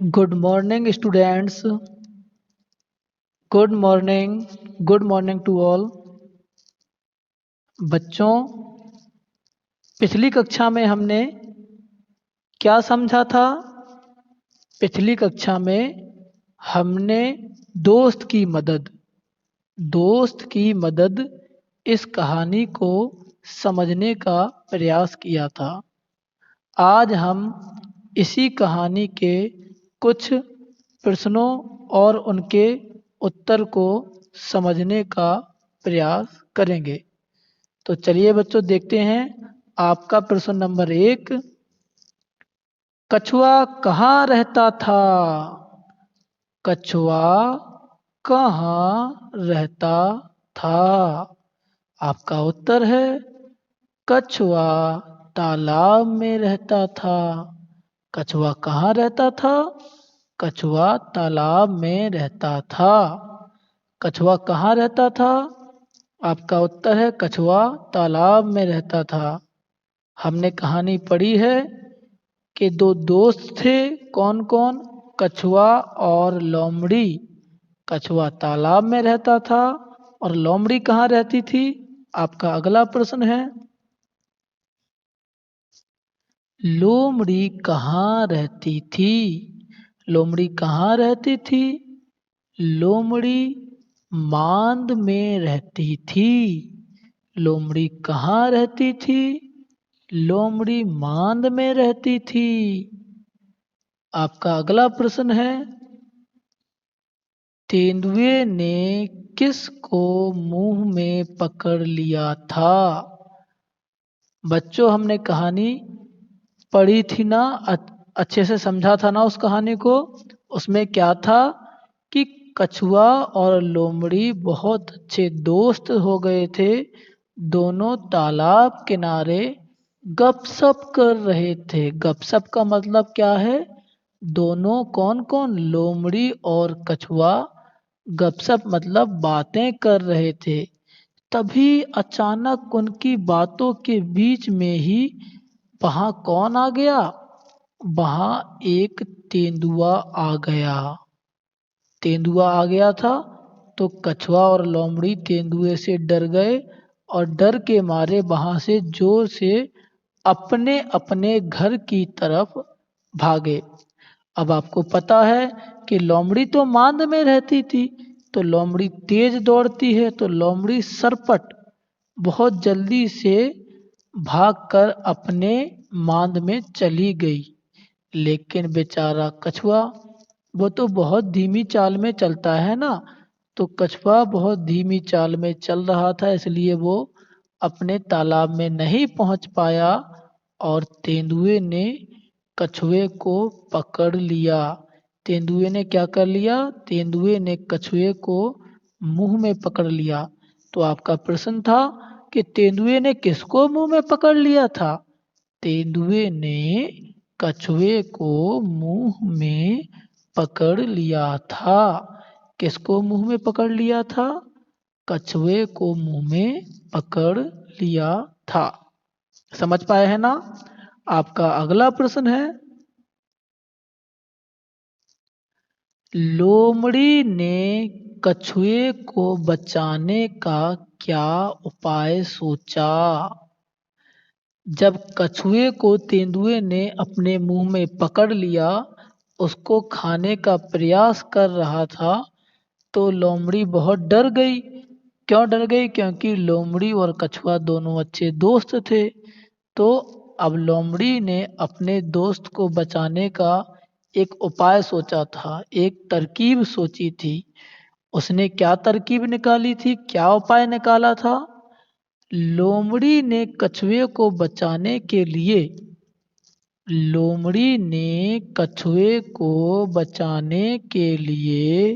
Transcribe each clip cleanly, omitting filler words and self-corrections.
Good morning students. Good morning to all. बच्चों, पिछली कक्षा में हमने क्या समझा था? पिछली कक्षा में हमने दोस्त की मदद इस कहानी को समझने का प्रयास किया था। आज हम इसी कहानी के कुछ प्रश्नों और उनके उत्तर को समझने का प्रयास करेंगे। तो चलिए बच्चों, देखते हैं। आपका प्रश्न नंबर 1, कछुआ कहाँ रहता था? कछुआ कहाँ रहता था? आपका उत्तर है कछुआ तालाब में रहता था। कछुआ कहाँ रहता था? कछुआ तालाब में रहता था। कछुआ कहाँ रहता था? आपका उत्तर है कछुआ तालाब में रहता था। हमने कहानी पढ़ी है कि दो दोस्त थे। कौन कौन? कछुआ और लोमड़ी। कछुआ तालाब में रहता था और लोमड़ी कहाँ रहती थी? आपका अगला प्रश्न है, लोमड़ी कहाँ रहती थी? लोमड़ी कहाँ रहती थी? लोमड़ी मांद में रहती थी। लोमड़ी कहाँ रहती थी? लोमड़ी मांद में रहती थी। आपका अगला प्रश्न है, तेंदुए ने किसको मुंह में पकड़ लिया था? बच्चों, हमने कहानी पढ़ी थी ना, अच्छे से समझा था ना उस कहानी को। उसमें क्या था कि कछुआ और लोमड़ी बहुत अच्छे दोस्त हो गए थे। दोनों तालाब किनारे गपशप कर रहे थे। गपशप का मतलब क्या है? दोनों कौन कौन? लोमड़ी और कछुआ गपशप मतलब बातें कर रहे थे। तभी अचानक उनकी बातों के बीच में ही वहां कौन आ गया? वहां एक तेंदुआ आ गया। तेंदुआ आ गया था तो कछुआ और लोमड़ी तेंदुए से डर गए और डर के मारे वहां से जोर से अपने अपने घर की तरफ भागे। अब आपको पता है कि लोमड़ी तो मांद में रहती थी, तो लोमड़ी तेज दौड़ती है, तो लोमड़ी सरपट बहुत जल्दी से भागकर अपने मांद में चली गई। लेकिन बेचारा कछुआ, वो तो बहुत धीमी चाल में चलता है ना, तो कछुआ बहुत धीमी चाल में चल रहा था, इसलिए वो अपने तालाब में नहीं पहुंच पाया और तेंदुए ने कछुए को पकड़ लिया। तेंदुए ने क्या कर लिया? तेंदुए ने कछुए को मुंह में पकड़ लिया। तो आपका प्रश्न था कि तेंदुए ने किसको मुंह में पकड़ लिया था? तेंदुए ने कछुए को मुंह में पकड़ लिया था। किसको मुंह में पकड़ लिया था? कछुए को मुंह में पकड़ लिया था। समझ पाए हैं ना? आपका अगला प्रश्न है, लोमड़ी ने कछुए को बचाने का क्या उपाय सोचा? जब कछुए को तेंदुए ने अपने मुंह में पकड़ लिया, उसको खाने का प्रयास कर रहा था, तो लोमड़ी बहुत डर गई। क्यों डर गई? क्योंकि लोमड़ी और कछुआ दोनों अच्छे दोस्त थे। तो अब लोमड़ी ने अपने दोस्त को बचाने का एक उपाय सोचा था, एक तरकीब सोची थी। उसने क्या तरकीब निकाली थी? क्या उपाय निकाला था? लोमड़ी ने कछुए को बचाने के लिए लोमड़ी ने कछुए को बचाने के लिए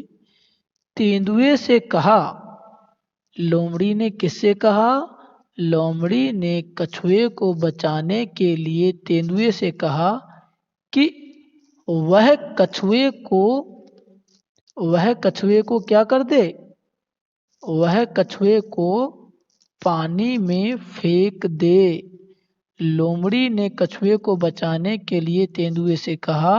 तेंदुए से कहा। लोमड़ी ने किससे कहा? लोमड़ी ने कछुए को बचाने के लिए तेंदुए से कहा कि वह कछुए को वह कछुए को क्या कर दे? वह कछुए को पानी में फेंक दे। लोमड़ी ने कछुए को बचाने के लिए तेंदुए से कहा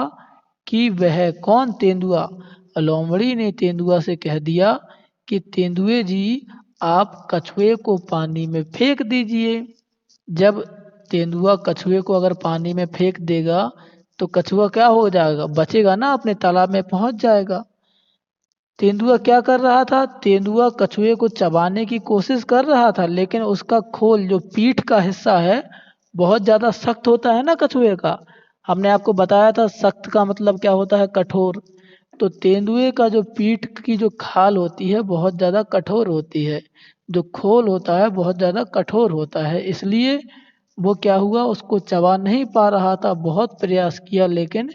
कि वह कौन, तेंदुआ। लोमड़ी ने तेंदुआ से कह दिया कि तेंदुए जी आप कछुए को पानी में फेंक दीजिए। जब तेंदुआ कछुए को अगर पानी में फेंक देगा तो कछुआ क्या हो जाएगा, बचेगा ना, अपने तालाब में पहुंच जाएगा। तेंदुआ क्या कर रहा था, तेंदुआ कछुए को चबाने की कोशिश कर रहा था, लेकिन उसका खोल जो पीठ का हिस्सा है बहुत ज़्यादा सख्त होता है ना कछुए का। हमने आपको बताया था सख्त का मतलब क्या होता है, कठोर। तो तेंदुए का जो पीठ की जो खाल होती है बहुत ज़्यादा कठोर होती है, जो खोल होता है बहुत ज़्यादा कठोर होता है, इसलिए वो क्या हुआ, उसको चबा नहीं पा रहा था। बहुत प्रयास किया लेकिन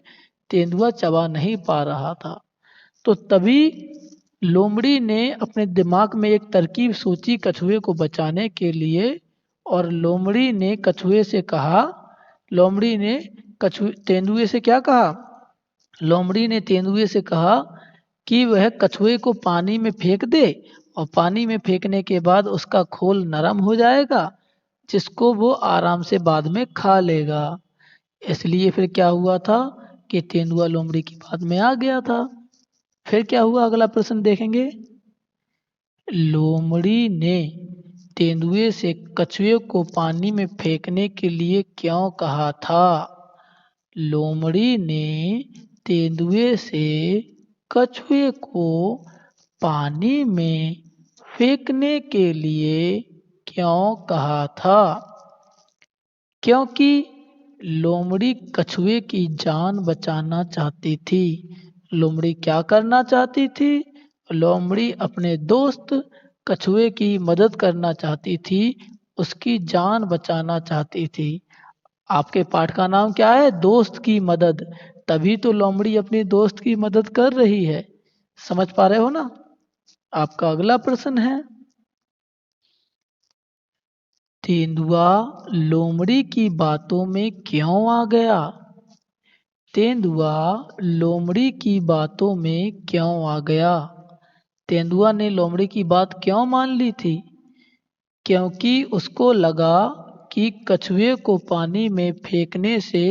तेंदुआ चबा नहीं पा रहा था। तो तभी लोमड़ी ने अपने दिमाग में एक तरकीब सोची कछुए को बचाने के लिए। और लोमड़ी ने कछुए से कहा, लोमड़ी ने कछुए तेंदुए से क्या कहा, लोमड़ी ने तेंदुए से कहा कि वह कछुए को पानी में फेंक दे, और पानी में फेंकने के बाद उसका खोल नरम हो जाएगा, जिसको वो आराम से बाद में खा लेगा। इसलिए फिर क्या हुआ था कि तेंदुआ लोमड़ी की बात में आ गया था। फिर क्या हुआ, अगला प्रश्न देखेंगे। लोमड़ी ने तेंदुए से कछुए को पानी में फेंकने के लिए क्यों कहा था। लोमड़ी ने तेंदुए से कछुए को पानी में फेंकने के लिए क्यों कहा था। क्योंकि लोमड़ी कछुए की जान बचाना चाहती थी। लोमड़ी क्या करना चाहती थी, लोमड़ी अपने दोस्त कछुए की मदद करना चाहती थी, उसकी जान बचाना चाहती थी। आपके पाठ का नाम क्या है, दोस्त की मदद। तभी तो लोमड़ी अपनी दोस्त की मदद कर रही है। समझ पा रहे हो ना। आपका अगला प्रश्न है, तेंदुआ लोमड़ी की बातों में क्यों आ गया। तेंदुआ लोमड़ी की बातों में क्यों आ गया। तेंदुआ ने लोमड़ी की बात क्यों मान ली थी, क्योंकि उसको लगा कि कछुए को पानी में फेंकने से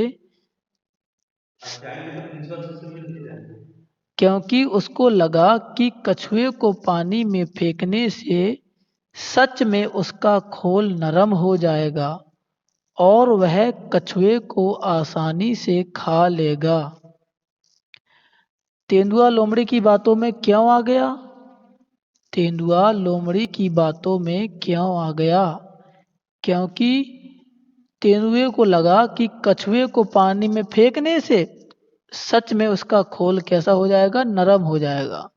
क्योंकि उसको लगा कि कछुए को पानी में फेंकने से सच में उसका खोल नरम हो जाएगा और वह कछुए को आसानी से खा लेगा। तेंदुआ लोमड़ी की बातों में क्यों आ गया। तेंदुआ लोमड़ी की बातों में क्यों आ गया, क्योंकि तेंदुए को लगा कि कछुए को पानी में फेंकने से सच में उसका खोल कैसा हो जाएगा, नरम हो जाएगा।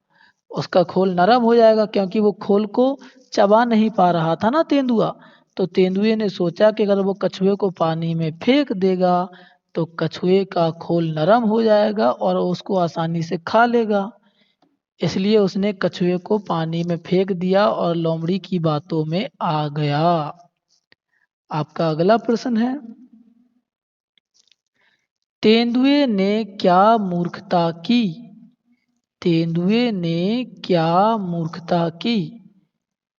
उसका खोल नरम हो जाएगा क्योंकि वो खोल को चबा नहीं पा रहा था ना तेंदुआ। तो तेंदुए ने सोचा कि अगर वो कछुए को पानी में फेंक देगा तो कछुए का खोल नरम हो जाएगा और उसको आसानी से खा लेगा। इसलिए उसने कछुए को पानी में फेंक दिया और लोमड़ी की बातों में आ गया। आपका अगला प्रश्न है, तेंदुए ने क्या मूर्खता की। तेंदुए ने क्या मूर्खता की।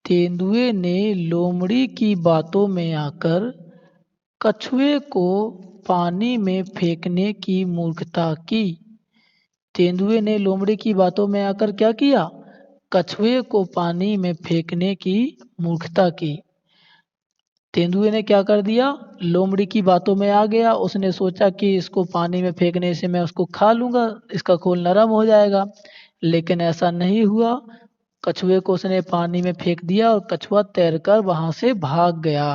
तेंदुए ने लोमड़ी की बातों में आकर कछुए को पानी में फेंकने की मूर्खता की। तेंदुए ने लोमड़ी की बातों में आकर क्या किया, कछुए को पानी में फेंकने की मूर्खता की। तेंदुए ने क्या कर दिया, लोमड़ी की बातों में आ गया। उसने सोचा कि इसको पानी में फेंकने से मैं उसको खा लूंगा, इसका खोल नरम हो जाएगा। लेकिन ऐसा नहीं हुआ। कछुए को उसने पानी में फेंक दिया और कछुआ तैरकर वहां से भाग गया।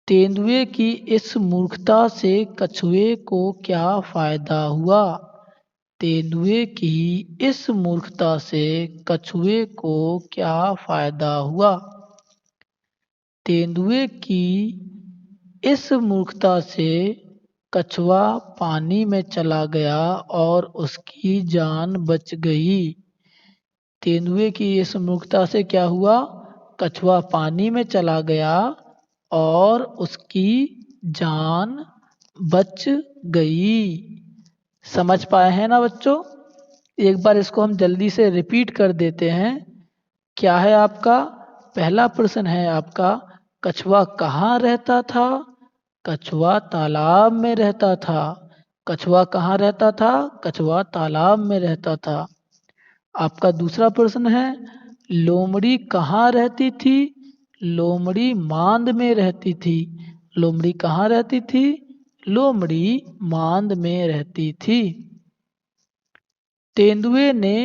तेंदुए की इस मूर्खता से कछुए को क्या फायदा हुआ। तेंदुए की इस मूर्खता से कछुए को क्या फायदा हुआ। तेंदुए की इस मूर्खता से कछुआ पानी में चला गया और उसकी जान बच गई। तेंदुए की इस मूर्खता से क्या हुआ, कछुआ पानी में चला गया और उसकी जान बच गई। समझ पाए हैं ना बच्चों। एक बार इसको हम जल्दी से रिपीट कर देते हैं। क्या है आपका पहला प्रश्न है आपका, कछुआ कहाँ रहता था। कछुआ तालाब में रहता था। कछुआ कहाँ रहता था? कछुआ तालाब में रहता था। आपका दूसरा प्रश्न है, लोमड़ी कहाँ रहती थी? लोमड़ी मांद में रहती थी। लोमड़ी कहाँ रहती थी? लोमड़ी मांद में रहती थी। तेंदुए ने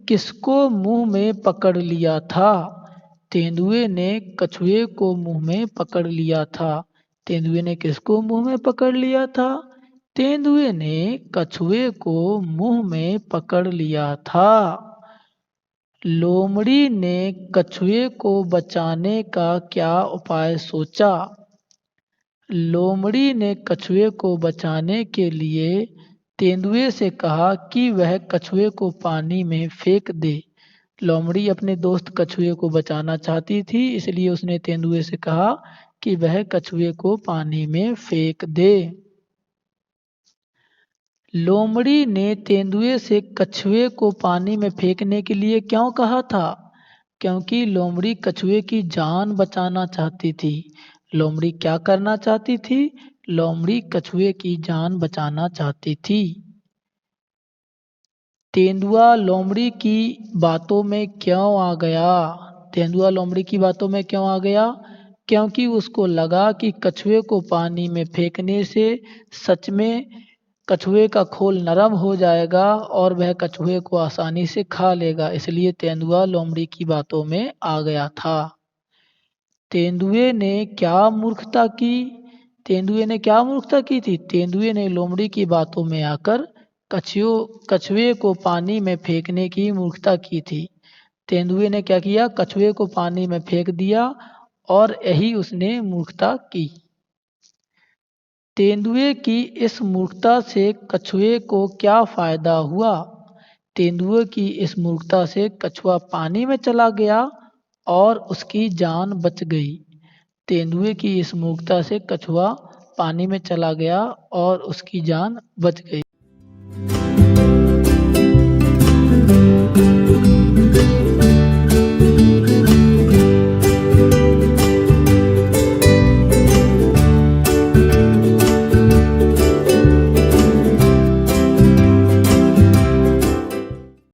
किसको मुंह में पकड़ लिया था? तेंदुए ने कछुए को मुंह में पकड़ लिया था। तेंदुए ने किसको मुंह में पकड़ लिया था? तेंदुए ने कछुए को मुंह में पकड़ लिया था। लोमड़ी ने कछुए को बचाने का क्या उपाय सोचा? लोमड़ी ने कछुए को बचाने के लिए तेंदुए से कहा कि वह कछुए को पानी में फेंक दे। लोमड़ी अपने दोस्त कछुए को बचाना चाहती थी, इसलिए उसने तेंदुए से कहा कि वह कछुए को पानी में फेंक दे। लोमड़ी ने तेंदुए से कछुए को पानी में फेंकने के लिए क्यों कहा था? क्योंकि लोमड़ी कछुए की जान बचाना चाहती थी। लोमड़ी क्या करना चाहती थी? लोमड़ी कछुए की जान बचाना चाहती थी। तेंदुआ लोमड़ी की बातों में क्यों आ गया? तेंदुआ लोमड़ी की बातों में क्यों आ गया? क्योंकि उसको लगा कि कछुए को पानी में फेंकने से सच में कछुए का खोल नरम हो जाएगा और वह कछुए को आसानी से खा लेगा, इसलिए तेंदुआ लोमड़ी की बातों में आ गया था। तेंदुए ने क्या मूर्खता की? तेंदुए ने क्या मूर्खता की थी? तेंदुए ने लोमड़ी की बातों में आकर कछुए को पानी में फेंकने की मूर्खता की थी। तेंदुए ने क्या किया? कछुए को पानी में फेंक दिया और यही उसने मूर्खता की। तेंदुए की इस मूर्खता से कछुए को क्या फायदा हुआ? तेंदुए की इस मूर्खता से कछुआ पानी में चला गया और उसकी जान बच गई। तेंदुए की इस मूर्खता से कछुआ पानी में चला गया और उसकी जान बच गई।